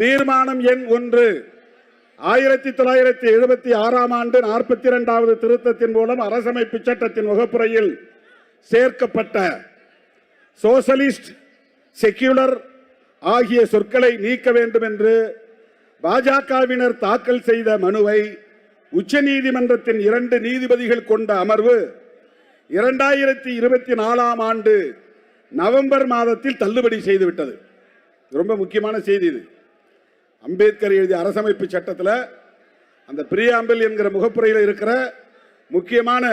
தீர்மானம் எண் 1 1976 ஆண்டு 42வது திருத்தத்தின் மூலம் அரசமைப்பு சட்டத்தின் வகுப்புரையில் சேர்க்கப்பட்ட சோசலிஸ்ட், செக்யூலர் ஆகிய சொற்களை நீக்க வேண்டும் என்று பாஜகவினர் தாக்கல் செய்த மனுவை உச்சநீதிமன்றத்தின் 2 நீதிபதிகள் கொண்ட அமர்வு 2024 ஆண்டு நவம்பர் மாதத்தில் தள்ளுபடி செய்துவிட்டது. ரொம்ப முக்கியமான செய்தி இது. அம்பேத்கர் எழுதிய அரசமைப்பு சட்டத்தில் அந்த பிரியாம்பிள் என்கிற முகப்புரையில் இருக்கிற முக்கியமான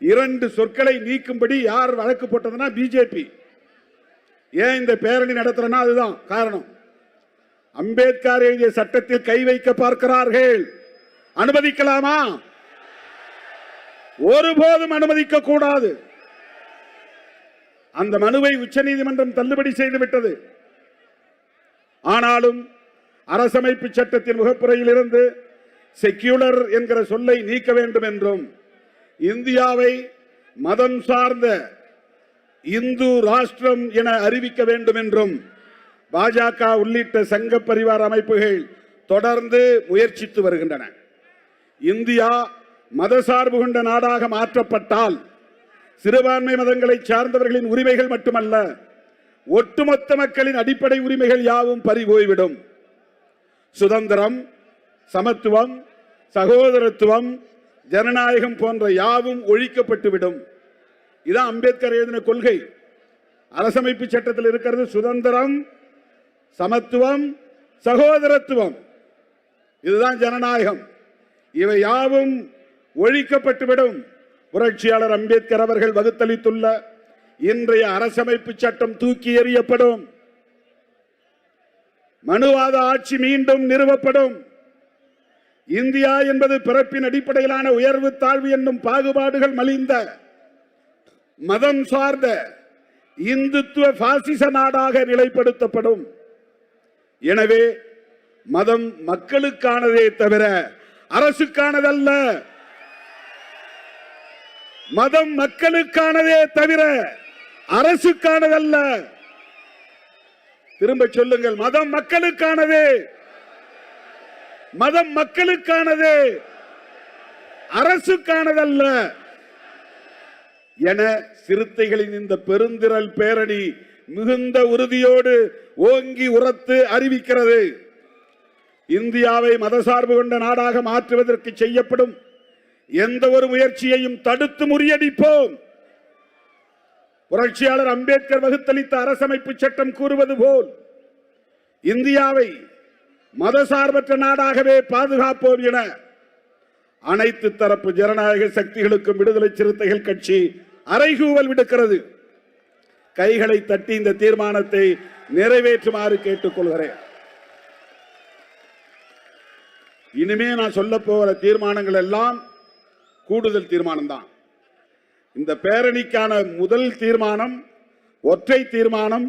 2 சொற்களை நீக்கும்படி யார் வழக்கு போட்டதுன்னா பிஜேபி. ஏன் இந்த பேரணி நடத்துறனா அதுதான் காரணம். அம்பேத்கர் எழுதிய சட்டத்தில் கை வைக்க பார்க்கிறார்கள். அனுமதிக்கலாமா? ஒருபோதும் அனுமதிக்க கூடாது. அந்த மனுவை உச்சநீதிமன்றம் தள்ளுபடி செய்துவிட்டது. ஆனாலும் அரசமைப்பு சட்டத்தின் முகப்புரையில் இருந்து செக்யூலர் என்கிற சொல்லை நீக்க வேண்டும் என்றும் இந்தியாவை மதம் சார்ந்த இந்து ராஷ்டிரம் என அறிவிக்க வேண்டும் என்றும் பாஜக உள்ளிட்ட சங்க பரிவார அமைப்புகள் தொடர்ந்து முயற்சித்து வருகின்றன. இந்தியா மதசார்பு கொண்ட நாடாக மாற்றப்பட்டால் சிறுபான்மை மதங்களை சார்ந்தவர்களின் உரிமைகள் மட்டுமல்ல, ஒட்டுமொத்த மக்களின் அடிப்படை உரிமைகள் யாவும் பறிபோய்விடும். சுதந்திரம், சமத்துவம், சகோதரத்துவம், ஜனநாயகம் போன்ற யாவும் ஒழிக்கப்பட்டுவிடும். இதான் அம்பேத்கர் எழுதின கொள்கை. அரசமைப்பு சட்டத்தில் இருக்கிறது சுதந்திரம், சமத்துவம், சகோதரத்துவம். இதுதான் ஜனநாயகம். இவை யாவும் ஒழிக்கப்பட்டுவிடும். புரட்சியாளர் அம்பேத்கர் அவர்கள் வகுத்தளித்துள்ள இன்றைய அரசமைப்பு சட்டம் தூக்கி எறியப்படும். மனுவாத ஆட்சி மீண்டும் நிறுவப்படும். இந்தியா என்பது பிறப்பின் அடிப்படையிலான உயர்வு தாழ்வு என்னும் பாகுபாடுகள் மலிந்த மதம் சார்ந்த இந்துத்துவ பாசிச நாடாக நிலைப்படுத்தப்படும். எனவே மதம் மக்களுக்கானதே தவிர அரசுக்கானதல்ல. மதம் மக்களுக்கானதே தவிர அரசுக்கானதல்ல. திரும்ப சொல்லுங்கள், மதம் மக்களுக்கானதே. மதம் மக்களுக்கானதே, அரசுக்கானதல்ல என சிறுத்தைகளின் இந்த பெருந்திரள் பேரணி மிகுந்த உறுதியோடு ஓங்கி உரத்து அறிவிக்கிறது. இந்தியாவை மதசார்பு கொண்ட நாடாக மாற்றுவதற்கு செய்யப்படும் எந்த ஒரு முயற்சியையும் தடுத்து முறியடிப்போம். புரட்சியாளர் அம்பேத்கர் வகுத்தளித்த அரசமைப்பு சட்டம் கூறுவது போல் இந்தியாவை மதசார்பற்ற நாடாகவே பாதுகாப்போம் என அனைத்து தரப்பு ஜனநாயக சக்திகளுக்கும் விடுதலை சிறுத்தைகள் கட்சி அறைகூவல் விடுக்கிறது. கைகளை தட்டி இந்த தீர்மானத்தை நிறைவேற்றுமாறு கேட்டுக் கொள்கிறேன். இனிமே நான் சொல்ல போகிற தீர்மானங்கள் எல்லாம் கூடுதல் தீர்மானம் தான். இந்த பேரணிக்கான முதல் தீர்மானம் ஒற்றை தீர்மானம்,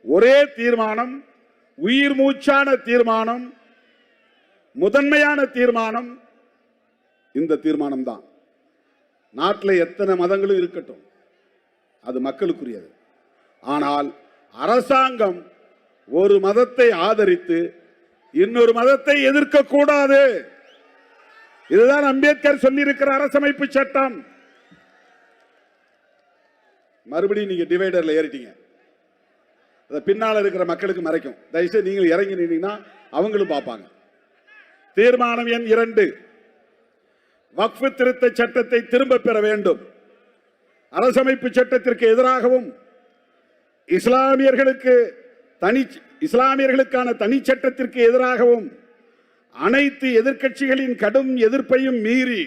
ஒரே தீர்மானம், உயிர் மூச்சான தீர்மானம், முதன்மையான தீர்மானம் இந்த தீர்மானம் தான். நாட்டில் எத்தனை மதங்களும் இருக்கட்டும், அது மக்களுக்குரியது. ஆனால் அரசாங்கம் ஒரு மதத்தை ஆதரித்து இன்னொரு மதத்தை எதிர்க்க கூடாது. இதுதான் அம்பேத்கர் சொல்லியிருக்கிற அரசமைப்பு சட்டம். மறுபடியும் நீங்க டிவைடர்ல ஏறிட்டீங்க. பின்னால இருக்கிற மக்களுக்கு மறைக்கும். தயவுசெய்து நீங்கள் இறங்கி நின்னீங்கன்னா அவங்களும் பார்ப்பாங்க. தீர்மானம் எண் 2, வக்ஃப் திருத்த சட்டத்தை திரும்ப பெற வேண்டும். அரசமைப்பு சட்டத்திற்கு எதிராகவும் இஸ்லாமியர்களுக்கான தனி சட்டத்திற்கு எதிராகவும் அனைத்து எதிர்க்கட்சிகளின் கடும் எதிர்ப்பையும் மீறி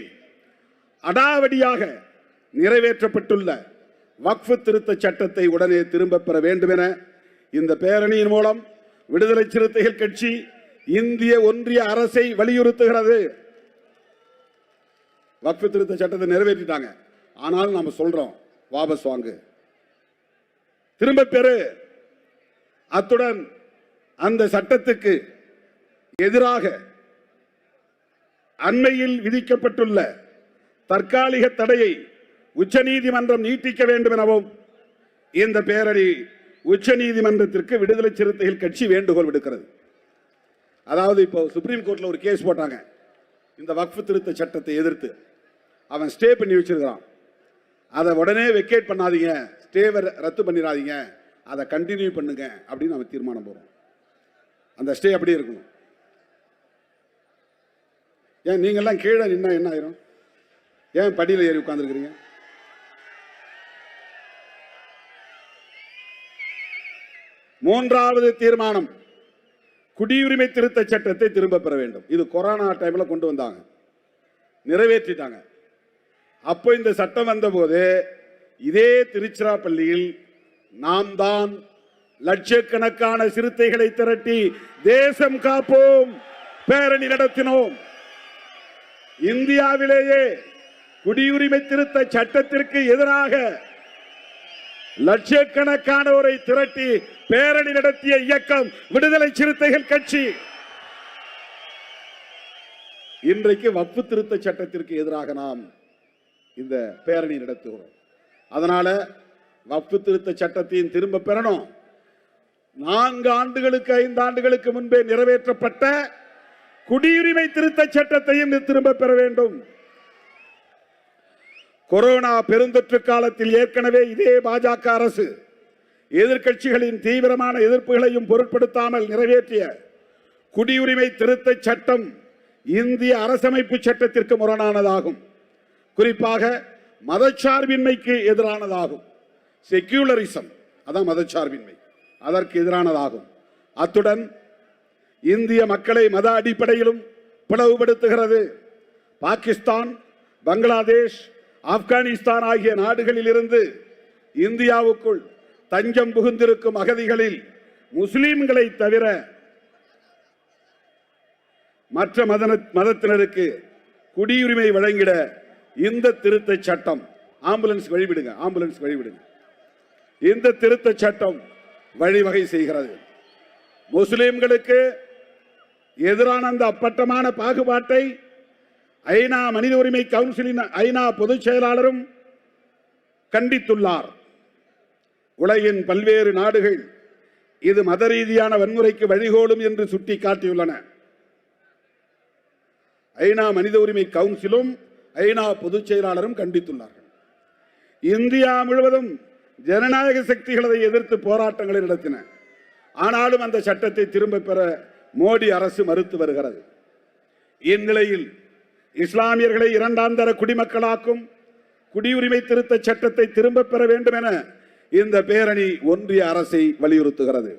அடாவடியாக நிறைவேற்றப்பட்டுள்ள வக்ஃப் திருத்த சட்டத்தை உடனே திரும்ப பெற வேண்டும் என இந்த பேரணியின் மூலம் விடுதலை சிறுத்தைகள் கட்சி இந்திய ஒன்றிய அரசை வலியுறுத்துகிறது. வக்ஃப் திருத்த சட்டத்தை நிறைவேற்றிட்டாங்க, ஆனாலும் நாம சொல்றோம், வாபஸ் வாங்கு, திரும்ப பெறு. அத்துடன் அந்த சட்டத்துக்கு எதிராக அண்மையில் விதிக்கப்பட்டுள்ள தற்காலிக தடையை உச்சநீதிமன்றம் நீட்டிக்க வேண்டும் எனவும் இந்த பேரணி உச்சநீதிமன்றத்திற்கு விடுதலை சிறுத்தைகள் கட்சி வேண்டுகோள் விடுக்கிறது. அதாவது இப்போ சுப்ரீம் கோர்ட்டில் ஒரு கேஸ் போட்டாங்க இந்த வக்ஃப் திருத்த சட்டத்தை எதிர்த்து. அவன் ஸ்டே பண்ணி வச்சிருக்கிறான். அதை உடனே வெக்கேட் பண்ணாதீங்க, ஸ்டேவை ரத்து பண்ணிடாதீங்க, அதை கண்டினியூ பண்ணுங்க அப்படின்னு நம்ம தீர்மானம் போகிறோம். அந்த ஸ்டே அப்படியே இருக்கணும். ஏன் நீங்கள்லாம் கீழே நின்னா என்ன ஆயிரும்? ஏன் படியில் ஏறி உட்கார்ந்துருக்கிறீங்க? மூன்றாவது தீர்மானம், குடியுரிமை திருத்த சட்டத்தை திரும்ப பெற வேண்டும். இது கொரோனா டைம்ல கொண்டு வந்தாங்க, நிறைவேற்றிட்டாங்க. அப்போ இந்த சட்டம் வந்தபோது இதே திருச்சிராப்பள்ளியில் நாம் தான் லட்சக்கணக்கான சிறுத்தைகளை திரட்டி தேசம் காப்போம் பேரணி நடத்தினோம். இந்தியாவிலேயே குடியுரிமை திருத்த சட்டத்திற்கு எதிராக லட்சக்கணக்கானோரை திரட்டி பேரணி நடத்திய இயக்கம் விடுதலை சிறுத்தைகள் கட்சி. இன்றைக்கு வக்ஃப் திருத்த சட்டத்திற்கு எதிராக நாம் இந்த பேரணி நடத்துகிறோம். அதனால வக்ஃப் திருத்த சட்டத்தையும் திரும்ப பெறணும். 4 ஆண்டுகளுக்கு 5 ஆண்டுகளுக்கு முன்பே நிறைவேற்றப்பட்ட குடியுரிமை திருத்த சட்டத்தையும் திரும்ப பெற வேண்டும். கொரோனா பெருந்தொற்று காலத்தில் ஏற்கனவே இதே பாஜக அரசு எதிர்க்கட்சிகளின் தீவிரமான எதிர்ப்புகளையும் பொருட்படுத்தாமல் நிறைவேற்றிய குடியுரிமை திருத்த சட்டம் இந்திய அரசமைப்பு சட்டத்திற்கு முரணானதாகும். குறிப்பாக மதச்சார்பின்மைக்கு எதிரானதாகும். செக்யூலரிசம் அதான் மதச்சார்பின்மை, அதற்கு எதிரானதாகும். அத்துடன் இந்திய மக்களை மத அடிப்படையிலும் பிளவுபடுத்துகிறது. பாகிஸ்தான், பங்களாதேஷ், ஆப்கானிஸ்தான் ஆகிய நாடுகளில் இருந்து இந்தியாவுக்குள் தஞ்சம் புகுந்திருக்கும் அகதிகளில் முஸ்லிம்களை தவிர மற்ற மதத்தினருக்கு குடியுரிமை வழங்கிட இந்த திருத்த சட்டம், ஆம்புலன்ஸ் வழிவிடுங்க, இந்த திருத்த சட்டம் வழிவகை செய்கிறது. முஸ்லிம்களுக்கு எதிரான அந்த அப்பட்டமான பாகுபாட்டை ஐநா மனித உரிமை கவுன்சிலின் ஐநா பொதுச் செயலாளரும் கண்டித்துள்ளார். உலகின் பல்வேறு நாடுகள் இது மத ரீதியான வன்முறைக்கு வழிகோலும் என்று சுட்டிக்காட்டியுள்ளன. ஐநா மனித உரிமை கவுன்சிலும் ஐநா பொதுச் செயலாளரும் கண்டித்துள்ளார்கள். இந்தியா முழுவதும் ஜனநாயக சக்திகள் அதை எதிர்த்து போராட்டங்களை நடத்தின. ஆனாலும் அந்த சட்டத்தை திரும்ப பெற மோடி அரசு மறுத்து வருகிறது. இந்நிலையில் இஸ்லாமியர்களை 2ஆம் தர குடிமக்களாக்கும் குடியுரிமை திருத்த சட்டத்தை திரும்ப பெற வேண்டும் என இந்த பேரணி ஒன்றிய அரசை வலியுறுத்துகிறது.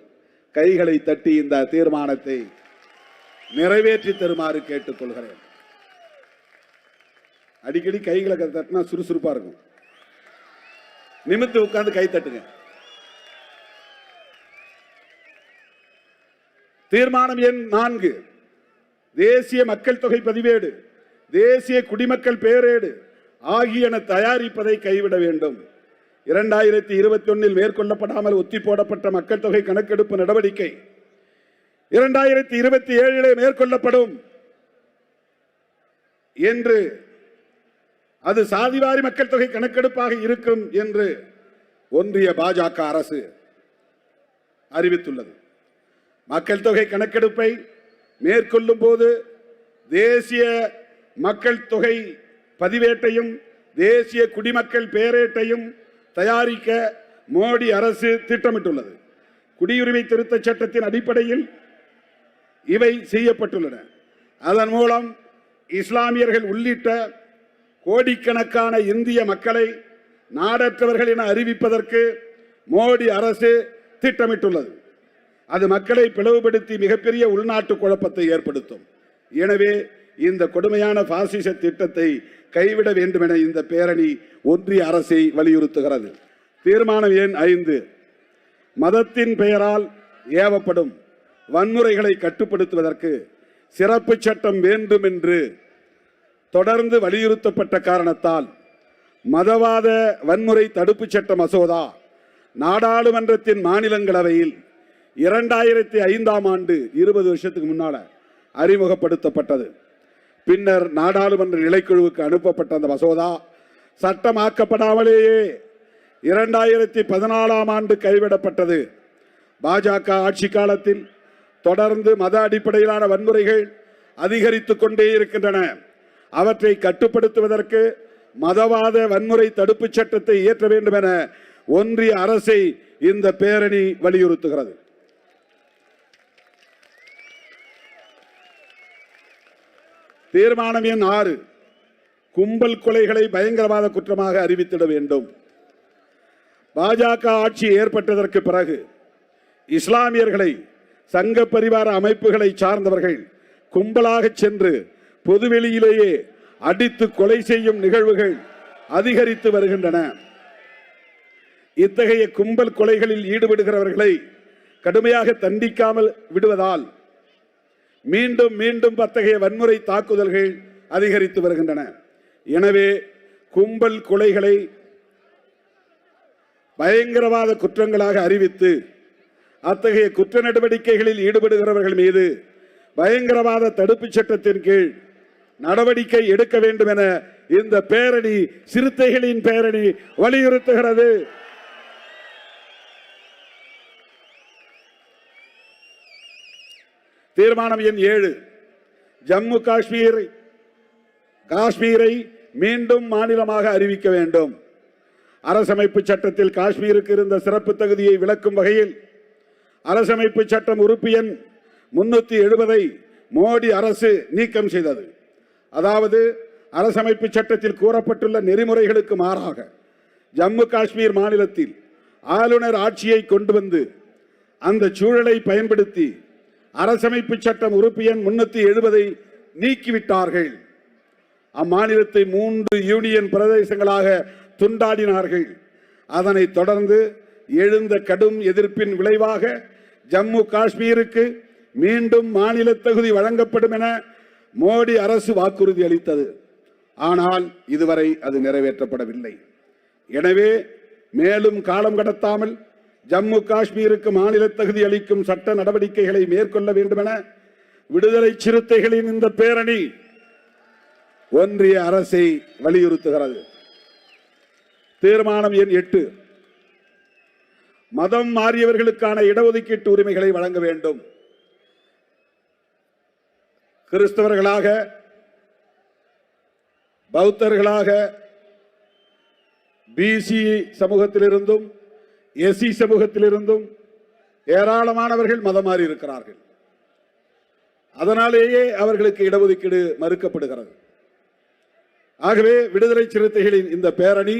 கைகளை தட்டி இந்த தீர்மானத்தை நிறைவேற்றி தருமாறு கேட்டுக்கொள்கிறேன். அடிக்கடி கைகளை தட்டினா சுறுசுறுப்பா இருக்கும். நிமிர்ந்து உட்கார்ந்து கை தட்டுங்க. தீர்மானம் எண் 4, தேசிய மக்கள் தொகை பதிவேடு, தேசிய குடிமக்கள் பேரேடு ஆகியன தயாரிப்பதை கைவிட வேண்டும். 2021 மேற்கொள்ளப்படாமல் ஒத்தி போடப்பட்ட மக்கள் தொகை கணக்கெடுப்பு நடவடிக்கை 2027 மேற்கொள்ளப்படும் என்று, அது சாதிவாரி மக்கள் தொகை கணக்கெடுப்பாக இருக்கும் என்று ஒன்றிய பாஜக அரசு அறிவித்துள்ளது. மக்கள் தொகை கணக்கெடுப்பை மேற்கொள்ளும் போது தேசிய மக்கள் தொகை பதிவேட்டையும் தேசிய குடிமக்கள் பேரேட்டையும் தயாரிக்க மோடி அரசு திட்டமிட்டுள்ளது. குடியுரிமை திருத்த சட்டத்தின் அடிப்படையில் இவை செய்யப்பட்டுள்ளன. அதன் மூலம் இஸ்லாமியர்கள் உள்ளிட்ட கோடிக்கணக்கான இந்திய மக்களை நாடற்றவர்கள் என அறிவிப்பதற்கு மோடி அரசு திட்டமிட்டுள்ளது. அது மக்களை பிளவுபடுத்தி மிகப்பெரிய உள்நாட்டு குழப்பத்தை ஏற்படுத்தும். எனவே இந்த கொடுமையான பாசிச திட்டத்தை கைவிட வேண்டும் என இந்த பேரணி ஒன்றிய அரசை வலியுறுத்துகிறது. தீர்மானம் எண் 5, மதத்தின் பெயரால் ஏவப்படும் வன்முறைகளை கட்டுப்படுத்துவதற்கு சிறப்பு சட்டம் வேண்டும் என்று தொடர்ந்து வலியுறுத்தப்பட்ட காரணத்தால் மதவாத வன்முறை தடுப்பு சட்ட மசோதா நாடாளுமன்றத்தின் மாநிலங்களவையில் 2005ஆம் ஆண்டு 20 வருஷத்துக்கு முன்னால அறிமுகப்படுத்தப்பட்டது. பின்னர் நாடாளுமன்ற நிலைக்குழுவுக்கு அனுப்பப்பட்ட அந்த மசோதா சட்டமாக்கப்படாமலேயே 2014ஆம் ஆண்டு கைவிடப்பட்டது. பாஜக ஆட்சி காலத்தில் தொடர்ந்து மத அடிப்படையிலான வன்முறைகள் அதிகரித்துக் கொண்டே இருக்கின்றன. அவற்றை கட்டுப்படுத்துவதற்கு மதவாத வன்முறை தடுப்பு சட்டத்தை இயற்ற வேண்டும் என ஒன்றிய அரசை இந்த பேரணி வலியுறுத்துகிறது. தீர்மானம் எண் 6, கும்பல் கொலைகளை பயங்கரவாத குற்றமாக அறிவித்திட வேண்டும். பாஜக ஆட்சி ஏற்பட்டதற்கு பிறகு இஸ்லாமியர்களை சங்க பரிவார அமைப்புகளை சார்ந்தவர்கள் கும்பலாக சென்று பொதுவெளியிலேயே அடித்து கொலை செய்யும் நிகழ்வுகள் அதிகரித்து வருகின்றன. இத்தகைய கும்பல் கொலைகளில் ஈடுபடுகிறவர்களை கடுமையாக தண்டிக்காமல் விடுவதால் மீண்டும் மீண்டும் அத்தகைய வன்முறை தாக்குதல்கள் அதிகரித்து வருகின்றன. எனவே கும்பல் கொலைகளை பயங்கரவாத குற்றங்களாக அறிவித்து அத்தகைய குற்ற நடவடிக்கைகளில் ஈடுபடுகிறவர்கள் மீது பயங்கரவாத தடுப்பு சட்டத்தின் கீழ் நடவடிக்கை எடுக்க வேண்டும் என இந்த பேரணி, சிறுத்தைகளின் பேரணி, வலியுறுத்துகிறது. தீர்மானம் எண் 7, ஜம்மு காஷ்மீரை மீண்டும் மாநிலமாக அறிவிக்க வேண்டும். அரசமைப்பு சட்டத்தில் காஷ்மீருக்கு இருந்த சிறப்பு தகுதியை விளக்கும் வகையில் அரசமைப்பு சட்டம் உறுப்பு எண் 370 மோடி அரசு நீக்கம் செய்தது. அதாவது அரசமைப்பு சட்டத்தில் கூறப்பட்டுள்ள நெறிமுறைகளுக்கு மாறாக ஜம்மு காஷ்மீர் மாநிலத்தில் ஆளுநர் ஆட்சியை கொண்டு வந்து அந்த சூழலை பயன்படுத்தி அரசமைப்பு சட்டம் உறுப்பு எண் 370 நீக்கிவிட்டார்கள். அம்மாநிலத்தை 3 யூனியன் பிரதேசங்களாக துண்டாடினார்கள். அதனைத் தொடர்ந்து எழுந்த கடும் எதிர்ப்பின் விளைவாக ஜம்மு காஷ்மீருக்கு மீண்டும் மாநில தகுதி வழங்கப்படும் என மோடி அரசு வாக்குறுதி அளித்தது. ஆனால் இதுவரை அது நிறைவேற்றப்படவில்லை. எனவே மேலும் காலம் கடத்தாமல் ஜம்மு காஷ்மீருக்கு மாநில தகுதி அளிக்கும் சட்ட நடவடிக்கைகளை மேற்கொள்ள வேண்டும் என விடுதலை சிறுத்தைகளின் இந்த பேரணி ஒன்றிய அரசை வலியுறுத்துகிறது. தீர்மானம் எண் 8, மதம் மாறியவர்களுக்கான இடஒதுக்கீட்டு உரிமைகளை வழங்க வேண்டும். கிறிஸ்தவர்களாக, பௌத்தர்களாக, பிசி சமூகத்திலிருந்தும் எஸ்சி சமூகத்திலிருந்தும் ஏராளமானவர்கள் மதம் மாறி இருக்கிறார்கள். அதனாலேயே அவர்களுக்கு இடஒதுக்கீடு மறுக்கப்படுகிறது. ஆகவே விடுதலை சிறுத்தைகளின் இந்த பேரணி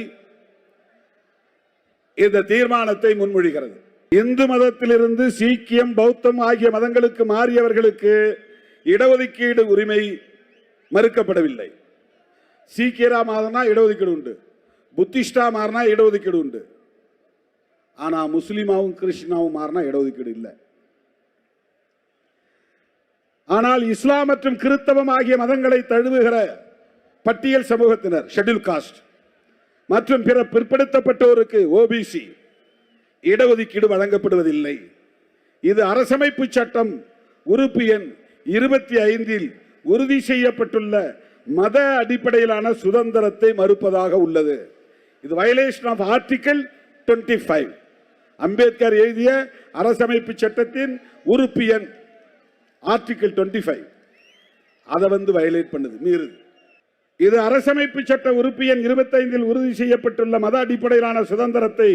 இந்த தீர்மானத்தை முன்மொழிகிறது. இந்து மதத்திலிருந்து சீக்கியம், பௌத்தம் ஆகிய மதங்களுக்கு மாறியவர்களுக்கு இடஒதுக்கீடு உரிமை மறுக்கப்படவில்லை. சீக்கியரா மாறினா இடஒதுக்கீடு உண்டு, புத்திஸ்டா மாறினா இடஒதுக்கீடு உண்டு. ஆனா முஸ்லிமாவும் கிறிஸ்டினாவும் மாறினா இடஒதுக்கீடு இல்லை. ஆனால் இஸ்லாம் மற்றும் கிறிஸ்தவம் ஆகிய மதங்களை தழுவுகிற பட்டியல் சமூகத்தினர், ஷெட்யூல் காஸ்ட் மற்றும் பிற பிற்படுத்தப்பட்டோருக்கு ஓபிசி இடஒதுக்கீடு வழங்கப்படுவதில்லை. இது அரசமைப்பு சட்டம் உறுப்பு எண் 25 உறுதி செய்யப்பட்டுள்ள மத அடிப்படையிலான சுதந்திரத்தை மறுப்பதாக உள்ளது. இது வயலேஷன் ஆஃப் ஆர்டிகல் 25. அம்பேத்கர் எழுதிய அரசமைப்பு சட்டத்தின் உறுப்பு எண் ஆர்டிகல் 25 அதை வயலேட் பண்ணுது, மீறுது. இது அரசமைப்பு சட்ட உறுப்பு எண் 25 உறுதி செய்யப்பட்டுள்ள மத அடிப்படையிலான சுதந்திரத்தை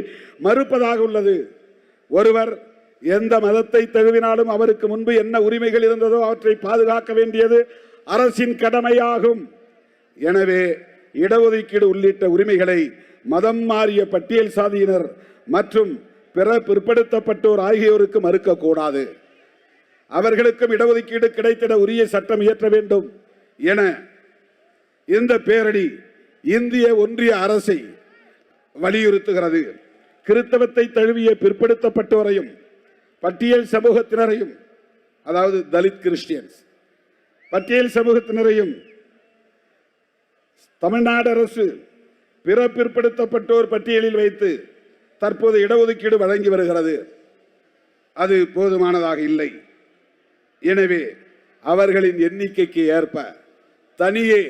மறுப்பதாக உள்ளது. ஒருவர் எந்த மதத்தை தழுவினாலும் அவருக்கு முன்பு என்ன உரிமைகள் இருந்ததோ அவற்றை பாதுகாக்க வேண்டியது அரசின் கடமையாகும். எனவே இடஒதுக்கீடு உள்ளிட்ட உரிமைகளை மதம் மாறிய பட்டியல் சாதியினர் மற்றும் பிற பிற்படுத்தப்பட்டோர் ஆகியோருக்கு மறுக்கக்கூடாது. அவர்களுக்கும் இடஒதுக்கீடு கிடைத்திட உரிய சட்டம் இயற்ற வேண்டும் என இந்த பேரணி இந்திய ஒன்றிய அரசை வலியுறுத்துகிறது. கிறிஸ்தவத்தை தழுவிய பிற்படுத்தப்பட்டோரையும் பட்டியல் சமூகத்தினரையும், அதாவது தலித் கிறிஸ்டியன்ஸ் பட்டியல் சமூகத்தினரையும் தமிழ்நாடு அரசு பிற பிற்படுத்தப்பட்டோர் பட்டியலில் வைத்து தற்போது இடஒதுக்கீடு வழங்கி வருகிறது. அது போதுமானதாக இல்லை. எனவே அவர்களின் எண்ணிக்கைக்கு ஏற்ப தனியே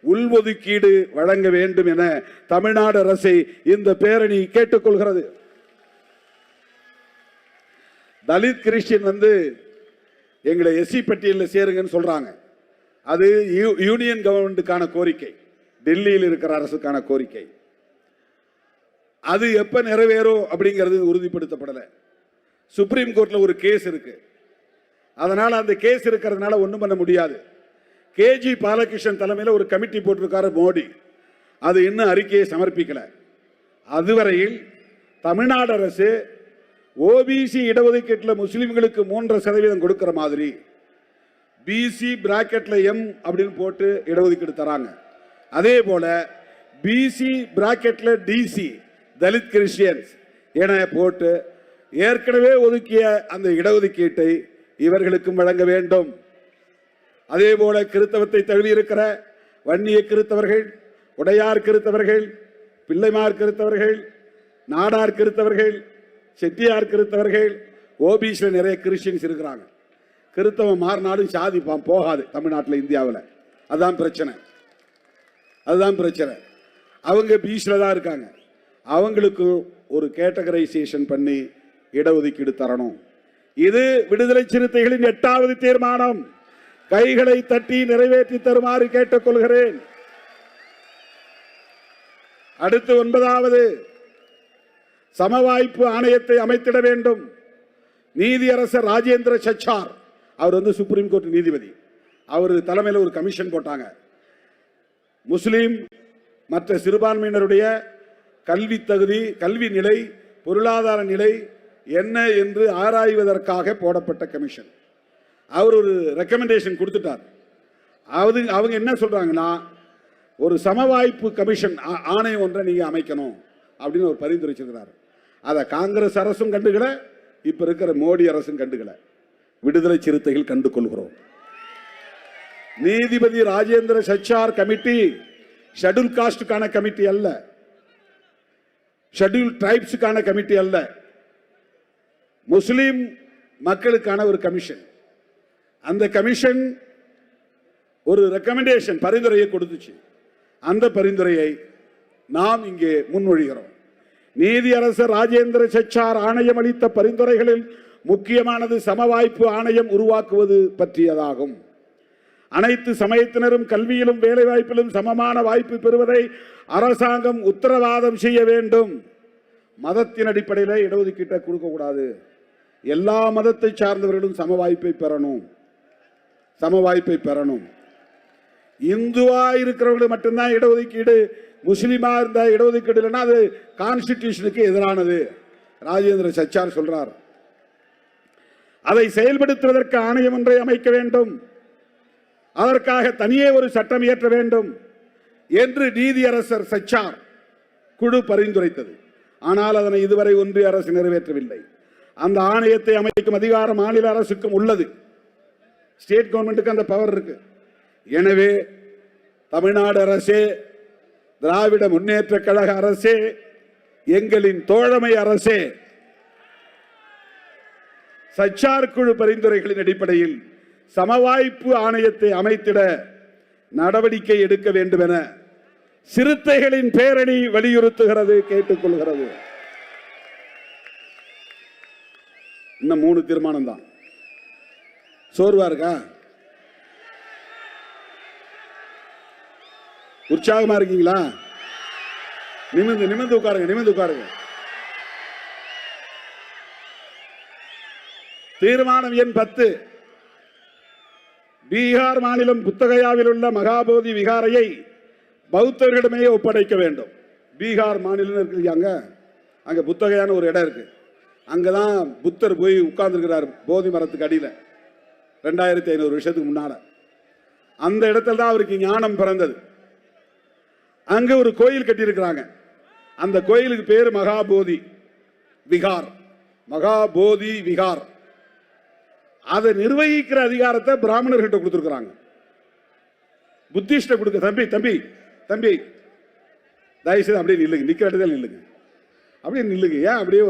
உள்ஒதுக்கீடு வழங்க வேண்டும் என தமிழ்நாடு அரசை இந்த பேரணி கேட்டுக்கொள்கிறது. தலித் கிறிஸ்டியன் எங்களை எஸ்சி பட்டியலில் சேருங்கன்னு சொல்றாங்க. அது யூனியன் கவர்மெண்ட்டுக்கான கோரிக்கை, டெல்லியில் இருக்கிற அரசுக்கான கோரிக்கை. அது எப்ப நிறைவேறும் அப்படிங்கிறது உறுதிப்படுத்தப்படலை. சுப்ரீம் கோர்ட்ல ஒரு கேஸ் இருக்கு. அதனால அந்த கேஸ் இருக்கிறதுனால ஒன்றும் பண்ண முடியாது. கேஜி பாலகிருஷ்ணன் தலைமையில் ஒரு கமிட்டி போட்டிருக்காரு மோடி. அது இன்னும் அறிக்கையை சமர்ப்பிக்கல. அதுவரையில் தமிழ்நாடு அரசு ஓபிசி இடஒதுக்கீட்டில் முஸ்லிம்களுக்கு 3% கொடுக்கிற மாதிரி பிசி பிராக்கெட்ல எம் அப்படின்னு போட்டு இடஒதுக்கீடு தராங்க. அதே போல பிசி பிராக்கெட்ல டிசி தலித் கிறிஸ்டியன்ஸ் என போட்டு ஏற்கனவே ஒதுக்கிய அந்த இடஒதுக்கீட்டை இவர்களுக்கும் வழங்க வேண்டும். அதே போல கிறித்தவத்தை தழுவி இருக்கிற வன்னிய கிறித்தவர்கள், உடையார் கிறித்தவர்கள், பிள்ளைமார் கிறித்தவர்கள், நாடார் கிறித்தவர்கள், செட்டியார் கிறித்தவர்கள், ஓபிசியில் நிறைய கிறிஸ்டியன்ஸ் இருக்கிறாங்க. கிறித்தவம் மாறினாலும் சாதி போகாது தமிழ்நாட்டில், இந்தியாவில். அதுதான் பிரச்சனை. அதுதான் பிரச்சனை. அவங்க பிசியில் தான் இருக்காங்க. அவங்களுக்கு ஒரு கேட்டகரைசேஷன் பண்ணி இடஒதுக்கீடு தரணும். இது விடுதலை சிறுத்தைகளின் 8வது தீர்மானம். கைகளை தட்டி நிறைவேற்றி தருமாறு கேட்டுக்கொள்கிறேன். அடுத்து 9வது, சமவாய்ப்பு ஆணையத்தை அமைத்திட வேண்டும். நீதியரசர் ராஜேந்திர சச்சார், அவர் சுப்ரீம் கோர்ட் நீதிபதி, அவர் தலைமையில் ஒரு கமிஷன் போட்டாங்க. முஸ்லிம் மற்ற சிறுபான்மையினருடைய கல்வி தகுதி, கல்வி நிலை, பொருளாதார நிலை என்ன என்று ஆராய்வதற்காக போடப்பட்ட கமிஷன். அவர் ஒரு ரெக்கமெண்டேஷன் கொடுத்துட்டார். அவங்க என்ன சொல்றாங்கன்னா, ஒரு சமவாய்ப்பு கமிஷன் ஆணையம் ஒன்றை நீங்க அமைக்கணும் அப்படின்னு ஒரு பரிந்துரைச்சிருக்கிறார். அதை காங்கிரஸ் அரசும் கண்டுக்கல, இப்ப இருக்கிற மோடி அரசும் கண்டுக்கல. விடுதலை சிறுத்தைகள் கண்டு கொள்கிறோம். நீதிபதி ராஜேந்திர சச்சார் கமிட்டி ஷெட்யூல் காஸ்டுக்கான கமிட்டி அல்ல, ஷெட்யூல் டிரைப்ஸுக்கான கமிட்டி அல்ல, முஸ்லிம் மக்களுக்கான ஒரு கமிஷன். அந்த கமிஷன் ஒரு ரெக்கமெண்டேஷன், பரிந்துரையை கொடுத்துச்சு. அந்த பரிந்துரையை நாம் இங்கே முன்மொழிகிறோம். நீதியரசர் ராஜேந்திர சச்சார் ஆணையம் அளித்த பரிந்துரைகளில் முக்கியமானது சமவாய்ப்பு ஆணையம் உருவாக்குவது பற்றியதாகும். அனைத்து சமயத்தினரும் கல்வியிலும் வேலை வாய்ப்பிலும் சமமான வாய்ப்பு பெறுவதை அரசாங்கம் உத்தரவாதம் செய்ய வேண்டும். மதத்தின் அடிப்படையில் இடஒதுக்கீட்டை கொடுக்க கூடாது. எல்லா மதத்தை சார்ந்தவர்களும் சம வாய்ப்பை பெறணும். சம வாய்ப்பை பெறணும். இந்துவா இருக்கிறவங்களுக்கு மட்டும்தான் இடஒதுக்கீடு, முஸ்லிமா இருந்த இடஒதுக்கீடு இல்லைன்னா அது கான்ஸ்டிடியூஷனுக்கு எதிரானது ராஜேந்திர சச்சார் சொல்றார். அதை செயல்படுத்துவதற்கு ஆணையம் ஒன்றை அமைக்க வேண்டும். அதற்காக தனியே ஒரு சட்டம் இயற்ற வேண்டும் என்று நீதியரசர் சச்சார் குழு பரிந்துரைத்தது. ஆனால் அதனை இதுவரை ஒன்றிய அரசு நிறைவேற்றவில்லை. அந்த ஆணையத்தை அமைக்கும் அதிகாரம் மாநில அரசுக்கும் உள்ளது. ஸ்டேட் கவர்மெண்ட்டுக்கு அந்த பவர் இருக்கு. எனவே தமிழ்நாடு அரசே, திராவிட முன்னேற்ற கழக அரசே, எங்களின் தோழமை அரசே, சச்சார் குழு பரிந்துரைகளின் அடிப்படையில் சமவாய்ப்பு ஆணையத்தை அமைத்திட நடவடிக்கை எடுக்க வேண்டும் என சிறுத்தைகளின் பேரணி வலியுறுத்துகிறது, கேட்டுக்கொள்கிறது. இன்னும் 3 தீர்மானம் தான். சோர்வா இருக்கா? உற்சாகமா இருக்கீங்களா? நிமிர்ந்து உட்காருங்க, நிமிர்ந்து உட்காருங்க. தீர்மானம் எண் 10. பீகார் மாநிலம் புத்தகையாவில் உள்ள மகாபோதி விகாரையை பௌத்தர்களிடமே ஒப்படைக்க வேண்டும். பீகார் மாநிலம் இருக்கு, அங்க புத்தகையான ஒரு இடம் இருக்கு. அங்கதான் புத்தர் போய் உட்கார்ந்துருக்கிறார் போதி மரத்துக்கு அடியில் 2500 வருஷத்துக்கு முன்னால. அந்த இடத்துல தான் அவருக்கு ஞானம் பிறந்தது. அங்க ஒரு கோயில் கட்டியிருக்கிறாங்க. அந்த கோயிலுக்கு பேர் மகாபோதி விகார். மகாபோதி விகார். அதை நிர்வகிக்கிற அதிகாரத்தை பிராமணர்கிட்ட கொடுத்துருக்காங்க. புத்திஸ்ட கொடுக்க. தம்பி தம்பி தம்பி தயவுசெய்து அப்படியே நில்லுங்க, நிக்கிற இடத்துல நில்லுங்க, அப்படியே நில்லுங்க. ஏன் அப்படியே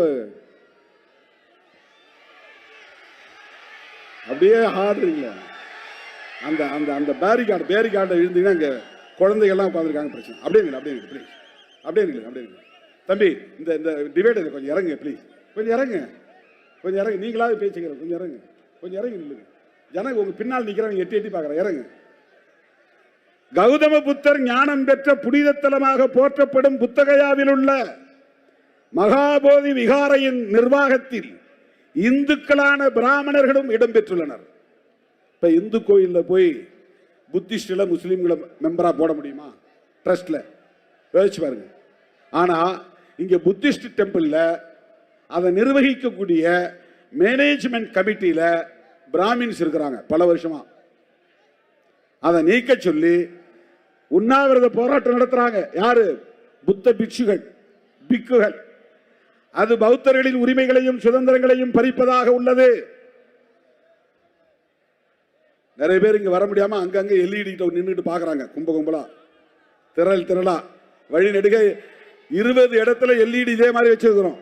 அப்படியே ஆடுறீங்க? அந்த அந்த அந்த பேரிகார்டு எழுந்தீங்கன்னா அங்கே குழந்தைகள்லாம் உட்காந்துருக்காங்க, பிரச்சனை. அப்படியே நில்லுங்க, அப்படியே நில்லுங்க ப்ளீஸ், அப்படியே நில்லுங்க, அப்படியே நில்லுங்க. தம்பி இந்த இந்த டிவைடர் கொஞ்சம் இறங்குங்க ப்ளீஸ், கொஞ்சம் இறங்க, கொஞ்சம் இறங்க. நீங்களாவது பேசிக்கிறோம், கொஞ்சம் இறங்க, கொஞ்சம் இறங்கி நில்லுங்க. ஜனங்க உங்க பின்னால் நிக்கிறவங்க எட்டி எட்டி பார்க்கற இறங்கு. கௌதம புத்தர் ஞானம் பெற்ற புனிதத்தலமாக போற்றப்படும் புத்தகயாவில் உள்ள மகாபோதி விகாரையின் நிர்வாகத்தில் இந்துக்களான பிராமணர்களும் இடம்பெற்றுள்ளனர். இப்ப இந்து கோயில்ல போய் புத்திஸ்ட்ல முஸ்லீம்களை மெம்பரா போட முடியுமா? ட்ரஸ்ட்ல யோசிச்சு பாருங்க. ஆனா இங்க புத்திஸ்ட் டெம்பிள்ல அதை நிர்வகிக்கக்கூடிய மேனேஜ்மெண்ட் கமிட்டியில பிராமின்ஸ் இருக்கிறாங்க பல வருஷமா. அதை நீக்க சொல்லி உண்ணாவிரத போராட்டம் நடத்துறாங்க. யாரு? புத்த பிக்குகள். அது பௌத்தர்களின் உரிமைகளையும் சுதந்திரங்களையும் பறிப்பதாக உள்ளது. நிறைய பேர் இங்க வர முடியாம அங்கங்க எல்இடி நின்றுட்டு பாக்குறாங்க. கும்பலா திரளா வழி நெடுக 20 இடத்துல எல்இடி இதே மாதிரி வச்சிருக்கிறோம்.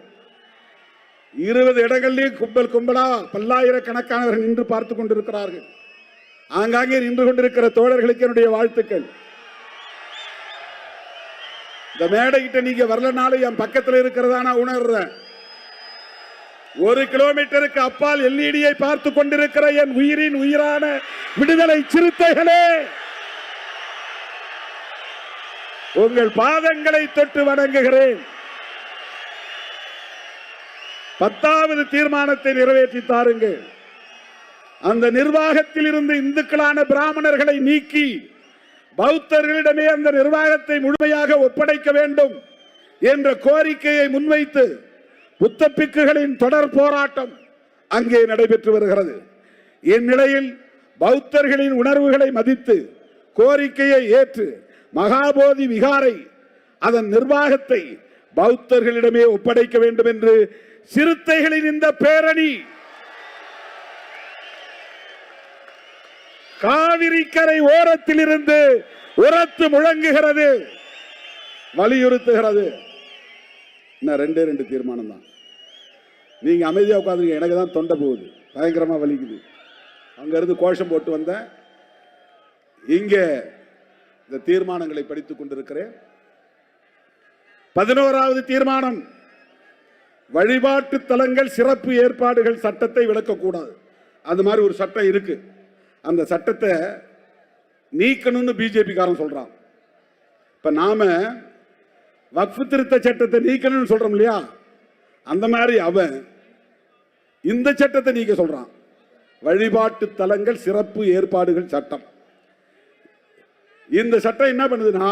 20 இடங்கள்லயும் கும்பலா பல்லாயிரக்கணக்கானவர்கள் நின்று பார்த்து கொண்டிருக்கிறார்கள். ஆங்காங்கே நின்று கொண்டிருக்கிற தோழர்களுக்கு என்னுடைய வாழ்த்துக்கள். இந்த மேடைகிட்ட நீங்க வரலனாலும் என் பக்கத்தில் இருக்கிறதா நான் உணர்றேன். 1 கிலோமீட்டருக்கு அப்பால் எல்இடியை பார்த்து கொண்டிருக்கிற என் உயிரின் உயிரான விடுதலை சிறுத்தைகளே, உங்கள் பாதங்களை தொட்டு வணங்குகிறேன். 10வது தீர்மானத்தை நிறைவேற்றி தாருங்கள். அந்த நிர்வாகத்தில் இருந்து இந்துக்களான பிராமணர்களை நீக்கி பௌத்தர்களிடமே அந்த நிர்வாகத்தை முழுமையாக ஒப்படைக்க வேண்டும் என்ற கோரிக்கையை முன்வைத்து புத்த பிக்குகளின் தொடர் போராட்டம் அங்கே நடைபெற்று வருகிறது. இந்நிலையில் பௌத்தர்களின் உணர்வுகளை மதித்து கோரிக்கையை ஏற்று மகாபோதி விகாரை அதன் நிர்வாகத்தை பௌத்தர்களிடமே ஒப்படைக்க வேண்டும் என்று சிறுத்தைகளின் இந்த பேரணி காவிரி கரை ஓரத்தில் இருந்து உரத்து முழங்குகிறது, வலியுறுத்துகிறது. இன்னும் 2 தீர்மானம் தான். நீங்க அமைதியா உட்கார்ந்து, எனக்கு தான் தொண்டை போகுது, பயங்கரமா வலிக்குது. அங்க இருந்து கோஷம் போட்டு வந்த இங்க இந்த தீர்மானங்களை படித்துக் கொண்டிருக்கிறேன். 11வது தீர்மானம், வழிபாட்டு தலங்கள் சிறப்பு ஏற்பாடுகள் சட்டத்தை விளக்கக்கூடாது. அந்த மாதிரி ஒரு சட்டம் இருக்கு. அந்த சட்டத்தை நீக்கணும்னு பிஜேபி காரன் சொல்றான். இப்ப நாம வக்ஃப் திருத்த சட்டத்தை நீக்கணும்னு சொல்றோம் இல்லையா, அந்த மாதிரி அவன் இந்த சட்டத்தை நீக்க சொல்றான். வழிபாட்டு தலங்கள் சிறப்பு ஏற்பாடுகள் சட்டம். இந்த சட்டம் என்ன பண்ணுதுன்னா,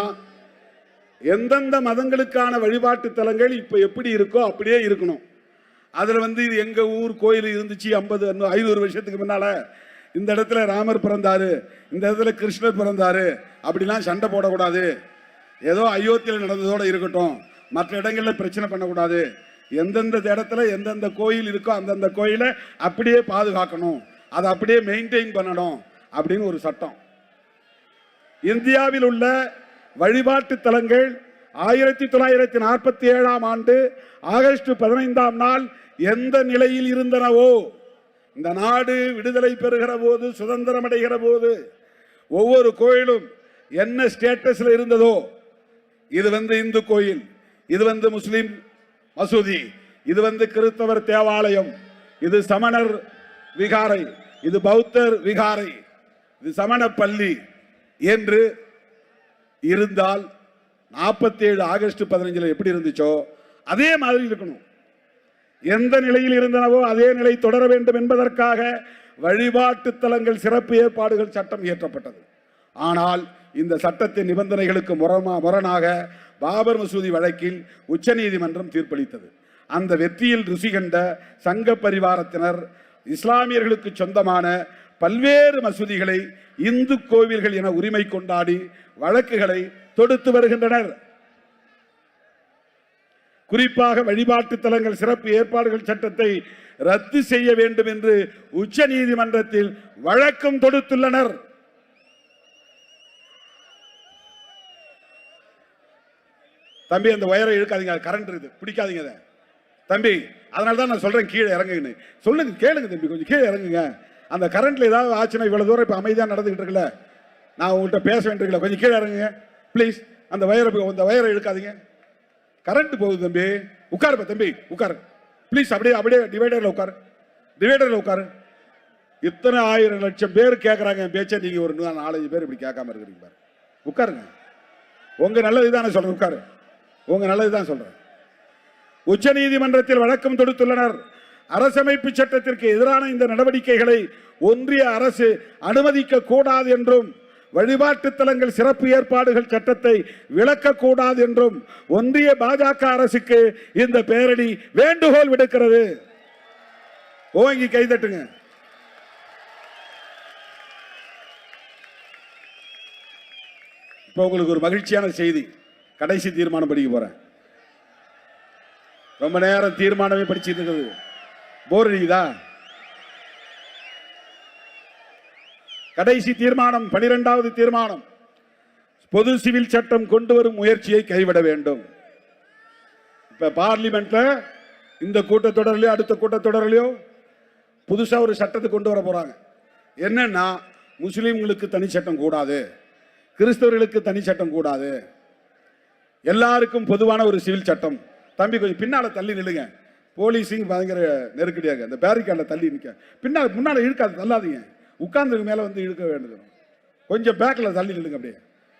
எந்தெந்த மதங்களுக்கான வழிபாட்டு தலங்கள் இப்ப எப்படி இருக்கோ அப்படியே இருக்கணும். அதுல இது எங்க ஊர் கோயில் இருந்துச்சு 500 வருஷத்துக்கு முன்னால, இந்த இடத்துல ராமர் பிறந்தாரு, இந்த இடத்துல கிருஷ்ணர் பிறந்தாரு, அப்படிலாம் சண்டை போடக்கூடாது. ஏதோ அயோத்தியில் நடந்ததோட இருக்கட்டும், மற்ற இடங்கள்ல பிரச்சனை பண்ணக்கூடாது. எந்தெந்த இடத்துல எந்தெந்த கோயில் இருக்கோ அந்தந்த கோயிலை அப்படியே பாதுகாக்கணும், அதை அப்படியே மெயின்டைன் பண்ணணும் அப்படின்னு ஒரு சட்டம். இந்தியாவில் உள்ள வழிபாட்டு தலங்கள் 1947ஆம் ஆண்டு ஆகஸ்ட் 15ஆம் நாள் எந்த நிலையில் இருந்தனவோ, இந்த நாடு விடுதலை பெறுகிற போது, சுதந்திரம் அடைகிற போது ஒவ்வொரு கோயிலும் என்ன ஸ்டேட்டஸ்ல இருந்ததோ, இது இந்து கோயில், இது முஸ்லிம் மசூதி, இது கிறிஸ்தவர் தேவாலயம், இது சமணர் விகாரை, இது பௌத்தர் விகாரை, இது சமண பள்ளி என்று இருந்தால் 47 ஆகஸ்ட் 15 எப்படி இருந்துச்சோ அதே மாதிரி இருக்கணும். எந்த நிலையில் இருந்தனவோ அதே நிலை தொடர வேண்டும் என்பதற்காக வழிபாட்டு தலங்கள் சிறப்பு ஏற்பாடுகள் சட்டம் இயற்றப்பட்டது. ஆனால் இந்த சட்டத்தின் நிபந்தனைகளுக்கு முரணாக பாபர் மசூதி வழக்கில் உச்சநீதிமன்றம் தீர்ப்பளித்தது. அந்த வெற்றியில் ருசி கண்ட சங்க பரிவாரத்தினர் இஸ்லாமியர்களுக்கு சொந்தமான பல்வேறு மசூதிகளை இந்து கோவில்கள் என உரிமை கொண்டாடி வழக்குகளை தொடுத்து வருகின்றனர். குறிப்பாக வழிபாட்டு தலங்கள் சிறப்பு ஏற்பாடுகள் சட்டத்தை ரத்து செய்ய வேண்டும் என்று உச்ச நீதிமன்றத்தில் வழக்கம் தொடுத்துள்ளனர். தம்பி, அந்த ஒயரை இழுக்காதீங்க, கரண்ட் இருக்குது, பிடிக்காதீங்க தம்பி. அதனால தான் நான் சொல்றேன் கீழே இறங்குன்னு. சொல்லுங்க, கேளுங்க தம்பி, கொஞ்சம் கீழே இறங்குங்க. அந்த கரண்ட்ல ஏதாவது ஆச்சுன்னா, இவ்வளவு தூரம் இப்ப அமைதியா நடந்துகிட்டு இருக்குல்ல, நான் உங்கள்கிட்ட பேச வேண்டியிருக்கல, கொஞ்சம் கீழே இறங்குங்க பிளீஸ். அந்த வயரை இழுக்காதீங்க, கரண்ட் போகுது தம்பி. உட்காருப்பா தம்பி, உட்காரு ப்ளீஸ். அப்படியே டிவைடர்ல உட்காரு, டிவைடர்ல உட்காரு. இத்தனை 1000 லட்சம் பேர் கேட்கறாங்க என் பேச்ச, நீங்க ஒரு 4-5 பேர் இப்படி கேட்காம இருக்கிறீங்க பாரு. உட்காருங்க, உங்க நல்லதுதான் சொல்றேன். உட்காரு, உங்க நல்லதுதான் சொல்றேன். உச்ச நீதிமன்றத்தில் வழக்கம் தொடுத்துள்ளனர். அரசமைப்பு சட்டத்திற்கு எதிரான இந்த நடவடிக்கைகளை ஒன்றிய அரசு அனுமதிக்க கூடாது என்றும், வழிபாட்டு தலங்கள் சிறப்பு ஏற்பாடுகள் சட்டத்தை விளக்கக்கூடாது என்றும் ஒன்றிய பாஜக அரசுக்கு இந்த பேரணி வேண்டுகோள் விடுக்கிறது. ஓங்கி கைதட்டுங்க. இப்போ உங்களுக்கு ஒரு மகிழ்ச்சியான செய்தி. கடைசி தீர்மானம் படிக்க போறேன். ரொம்ப நேரம் தீர்மானமே படிச்சுட்டு இருக்குது, போர் அடிக்குதா? கடைசி தீர்மானம் 12வது தீர்மானம். பொது சிவில் சட்டம் கொண்டு வரும் முயற்சியை கைவிட வேண்டும். இப்ப பார்லிமெண்ட்ல இந்த கூட்டத்தொடரிலோ அடுத்த கூட்டத்தொடரிலோ புதுசா ஒரு சட்டத்தை கொண்டு வர போறாங்க. என்னன்னா, முஸ்லிம்களுக்கு தனி சட்டம் கூடாது, கிறிஸ்தவர்களுக்கு தனி சட்டம் கூடாது, எல்லாருக்கும் பொதுவான ஒரு சிவில் சட்டம். தம்பி கொஞ்சம் பின்னால தள்ளி நில்லுங்க, போலீஸிங் பயங்கர நெருக்கடியாக. அந்த பேரிகார்ட்ல தள்ளி நிற்க, பின்னால முன்னால இழுக்காது, தள்ளாதீங்க. உட்கார்ந்துக்கு மேல வந்து இழுக்க வேண்டியது. கொஞ்சம் பேக்ல தள்ளி நில்லுங்க, அப்படியே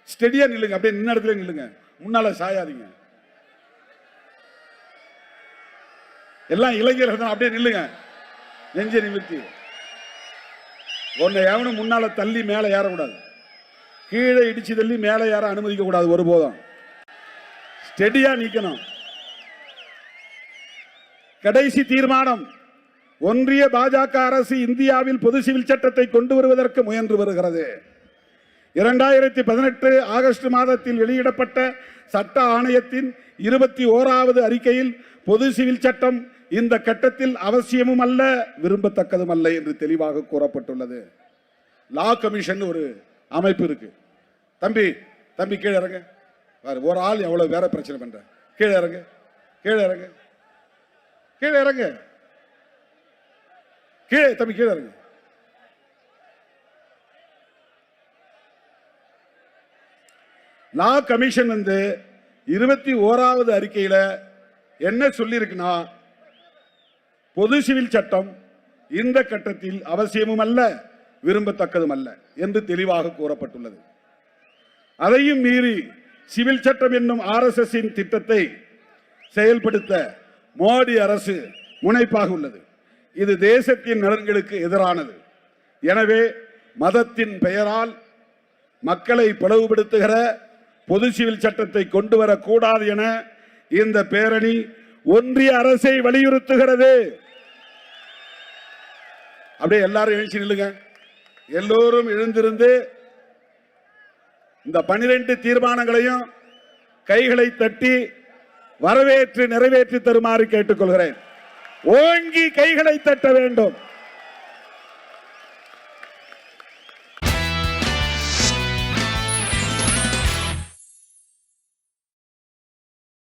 ஸ்டெடியா நில்லுங்க, அப்படியே நின்ன இடத்துல நில்லுங்க, முன்னால சாயாதீங்க. எல்லாம் இளைஞர்கள் தான், அப்படியே நில்லுங்க, நெஞ்ச நிமிர்த்தி. உன்னை எவனும் முன்னால தள்ளி மேல ஏறக்கூடாது, கீழே இடிச்சு தள்ளி மேல ஏற அனுமதிக்க கூடாது ஒருபோதும். ஸ்டெடியா நிக்கணும். கடைசி தீர்மானம். ஒன்றிய பாஜக அரசு இந்தியாவில் பொது சிவில் சட்டத்தை கொண்டு வருவதற்கு முயன்று வருகிறது. 2018 ஆகஸ்ட் மாதத்தில் வெளியிடப்பட்ட சட்ட ஆணையத்தின் 21வது அறிக்கையில் பொது சிவில் சட்டம் இந்த கட்டத்தில் அவசியமும் அல்ல, விரும்பத்தக்கதும் அல்ல என்று தெளிவாக கூறப்பட்டுள்ளது. லா கமிஷன் ஒரு அமைப்பு இருக்கு. தம்பி தம்பி கீழே இறங்க. ஒரு ஆள் எவ்வளவு வேற பிரச்சனை பண்ற. கீழே இறங்க, கீழே இறங்க, கீழே இறங்க, கீழே தம்பி கீழே இறங்க. லா கமிஷன் 21வது அறிக்கையில என்ன சொல்லி இருக்குன்னா, பொது சிவில் சட்டம் இந்த கட்டத்தில் அவசியமும் அல்ல, விரும்பத்தக்கதும் அல்ல என்று தெளிவாக கூறப்பட்டுள்ளது. அதையும் மீறி சிவில் சட்டம் என்னும் RSS திட்டத்தை செயல்படுத்த மோடி அரசு முனைப்பாக உள்ளது. இது தேசத்தின் நலன்களுக்கு எதிரானது. எனவே மதத்தின் பெயரால் மக்களை பிளவுபடுத்துகிற பொது சிவில் சட்டத்தை கொண்டு வரக்கூடாது என இந்த பேரணி ஒன்றிய அரசை வலியுறுத்துகிறது. அப்படியே எல்லாரும் எழுச்சி நில்லுங்க. எல்லோரும் எழுந்திருந்து இந்த 12 தீர்மானங்களையும் கைகளை தட்டி வரவேற்று நிறைவேற்றி தருமாறு கேட்டுக்கொள்கிறேன். ஓங்கி கைகளை தட்ட வேண்டும்.